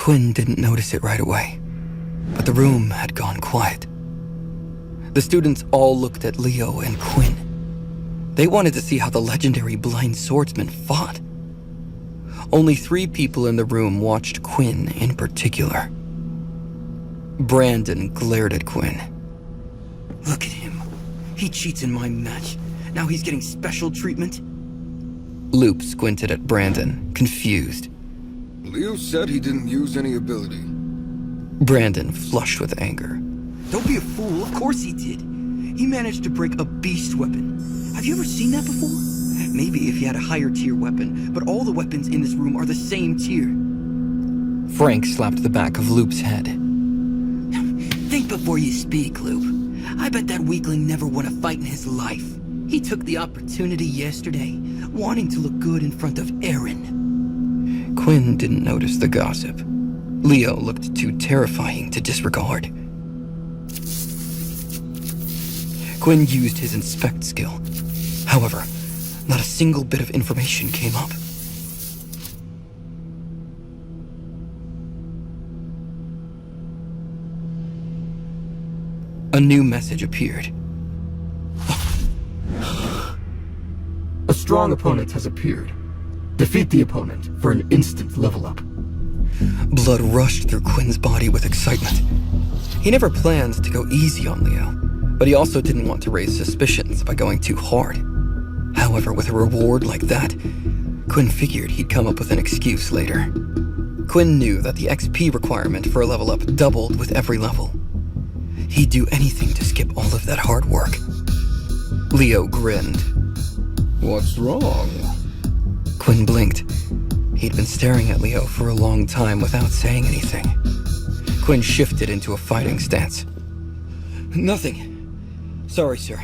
Quinn didn't notice it right away, but the room had gone quiet. The students all looked at Leo and Quinn. They wanted to see how the legendary blind swordsman fought. Only 3 people in the room watched Quinn in particular. Brandon glared at Quinn. Look at him. He cheats in my match. Now he's getting special treatment? Loop squinted at Brandon, confused. Leo said he didn't use any ability. Brandon flushed with anger. Don't be a fool, of course he did. He managed to break a beast weapon. Have you ever seen that before? Maybe if he had a higher tier weapon, but all the weapons in this room are the same tier. Frank slapped the back of Loop's head. Think before you speak, Loop. I bet that weakling never won a fight in his life. He took the opportunity yesterday, wanting to look good in front of Aaron. Quinn didn't notice the gossip. Leo looked too terrifying to disregard. Quinn used his inspect skill. However, not a single bit of information came up. A new message appeared. A strong opponent has appeared. Defeat the opponent for an instant level up. Blood rushed through Quinn's body with excitement. He never planned to go easy on Leo, but he also didn't want to raise suspicions by going too hard. However, with a reward like that, Quinn figured he'd come up with an excuse later. Quinn knew that the XP requirement for a level up doubled with every level. He'd do anything to skip all of that hard work. Leo grinned. What's wrong? Quinn blinked. He'd been staring at Leo for a long time without saying anything. Quinn shifted into a fighting stance. Nothing. Sorry, sir.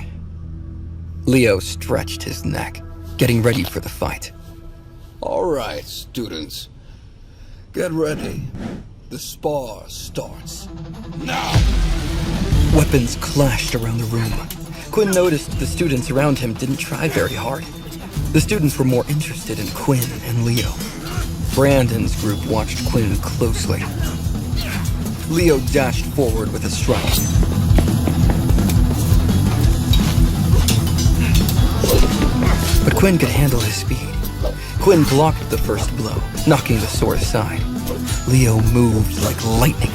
Leo stretched his neck, getting ready for the fight. All right, students. Get ready. The spar starts now. Weapons clashed around the room. Quinn noticed the students around him didn't try very hard. The students were more interested in Quinn and Leo. Brandon's group watched Quinn closely. Leo dashed forward with a strike. But Quinn could handle his speed. Quinn blocked the first blow, knocking the sword aside. Leo moved like lightning.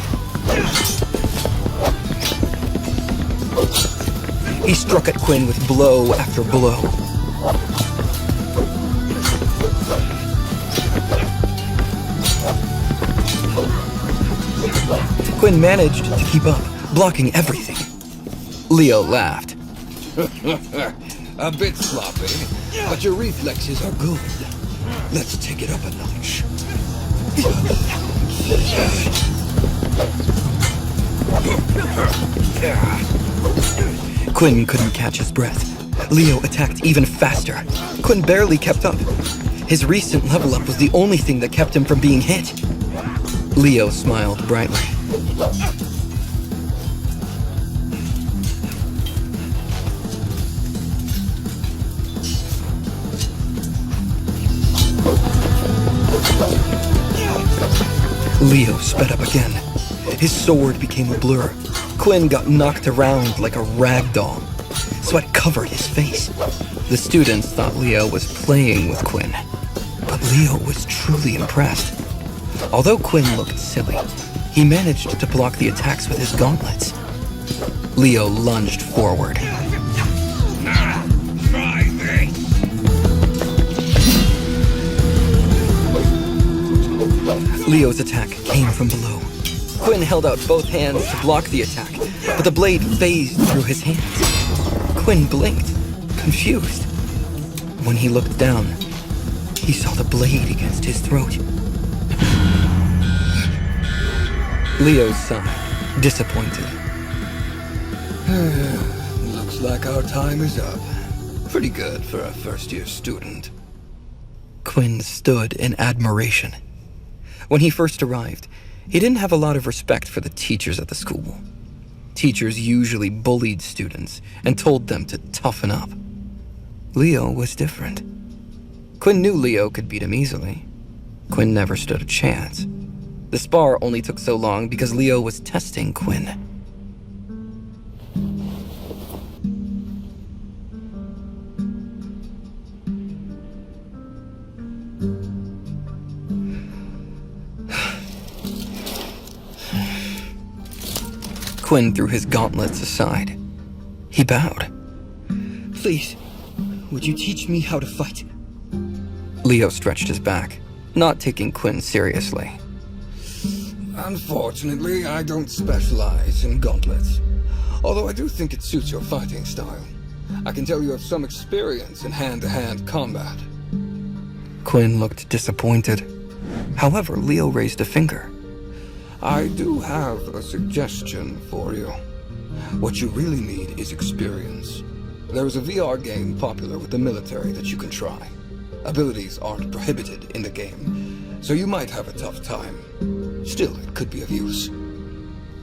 He struck at Quinn with blow after blow. Quinn managed to keep up, blocking everything. Leo laughed. A bit sloppy, but your reflexes are good. Let's take it up a notch. Quinn couldn't catch his breath. Leo attacked even faster. Quinn barely kept up. His recent level up was the only thing that kept him from being hit. Leo smiled brightly. Leo sped up again. His sword became a blur. Quinn got knocked around like a rag doll. Sweat covered his face. The students thought Leo was playing with Quinn, but Leo was truly impressed. Although Quinn looked silly, he managed to block the attacks with his gauntlets. Leo lunged forward. Try me. Leo's attack came from below. Quinn held out both hands to block the attack, but the blade phased through his hands. Quinn blinked, confused. When he looked down, he saw the blade against his throat. Leo sighed, disappointed. Looks like our time is up. Pretty good for a first-year student. Quinn stood in admiration. When he first arrived, he didn't have a lot of respect for the teachers at the school. Teachers usually bullied students and told them to toughen up. Leo was different. Quinn knew Leo could beat him easily. Quinn never stood a chance. The spar only took so long because Leo was testing Quinn. Quinn threw his gauntlets aside. He bowed. Please, would you teach me how to fight? Leo stretched his back, not taking Quinn seriously. Unfortunately, I don't specialize in gauntlets. Although I do think it suits your fighting style. I can tell you have some experience in hand-to-hand combat. Quinn looked disappointed. However, Leo raised a finger. I do have a suggestion for you. What you really need is experience. There is a VR game popular with the military that you can try. Abilities aren't prohibited in the game, so you might have a tough time. Still, it could be of use.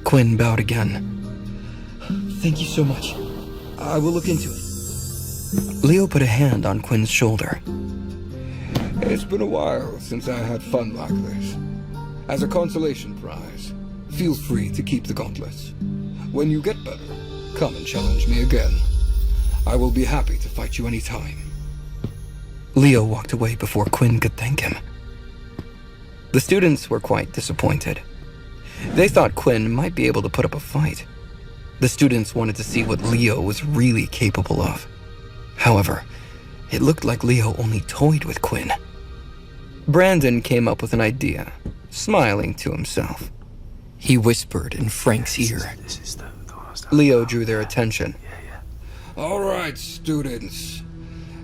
Quinn bowed again. Thank you so much. I will look into it. Leo put a hand on Quinn's shoulder. It's been a while since I had fun like this. As a consolation prize, feel free to keep the gauntlets. When you get better, come and challenge me again. I will be happy to fight you anytime. Leo walked away before Quinn could thank him. The students were quite disappointed. They thought Quinn might be able to put up a fight. The students wanted to see what Leo was really capable of. However, it looked like Leo only toyed with Quinn. Brandon came up with an idea, smiling to himself. He whispered in Frank's ear. Leo drew their attention. All right, students.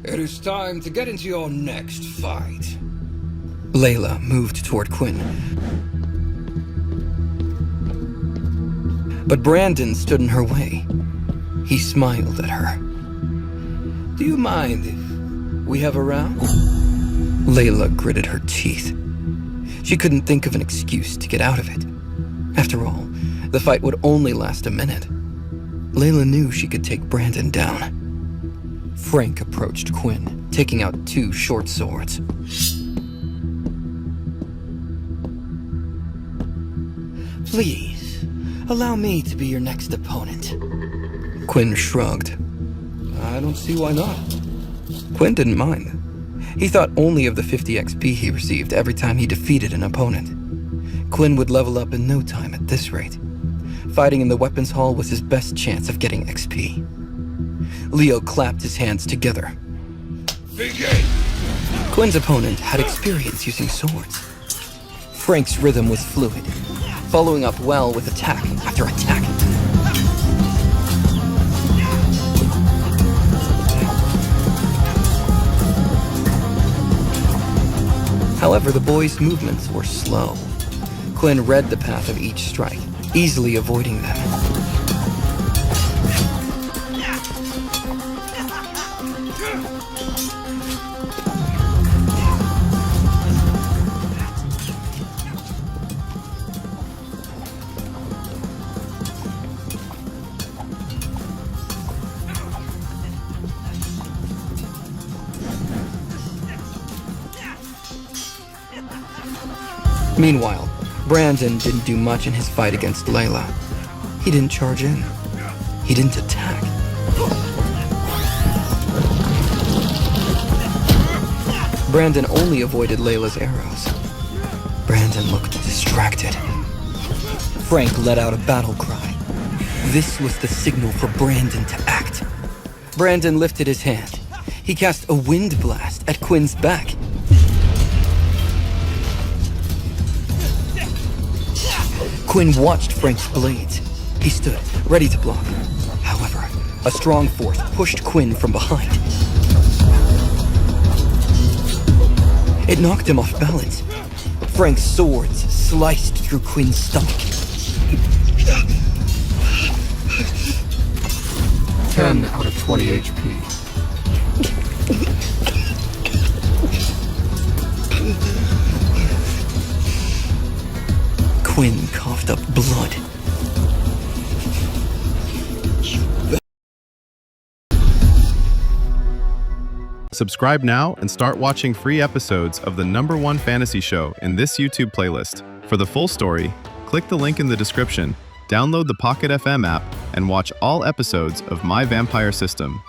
It is time to get into your next fight. Layla moved toward Quinn. But Brandon stood in her way. He smiled at her. Do you mind if we have a round? Layla gritted her teeth. She couldn't think of an excuse to get out of it. After all, the fight would only last a minute. Layla knew she could take Brandon down. Frank approached Quinn, taking out two short swords. Please, allow me to be your next opponent. Quinn shrugged. I don't see why not. Quinn didn't mind. He thought only of the 50 XP he received every time he defeated an opponent. Quinn would level up in no time at this rate. Fighting in the weapons hall was his best chance of getting XP. Leo clapped his hands together. Begin! Quinn's opponent had experience using swords. Frank's rhythm was fluid, following up well with attack after attack. However, the boys' movements were slow. Quinn read the path of each strike, easily avoiding them. Meanwhile, Brandon didn't do much in his fight against Layla. He didn't charge in. He didn't attack. Brandon only avoided Layla's arrows. Brandon looked distracted. Frank let out a battle cry. This was the signal for Brandon to act. Brandon lifted his hand. He cast a wind blast at Quinn's back. Quinn watched Frank's blades. He stood, ready to block. However, a strong force pushed Quinn from behind. It knocked him off balance. Frank's swords sliced through Quinn's stomach. 10 out of 20 HP. Quinn coughed up blood. Subscribe now and start watching free episodes of the #1 fantasy show in this YouTube playlist. For the full story, click the link in the description, download the Pocket FM app, and watch all episodes of My Vampire System.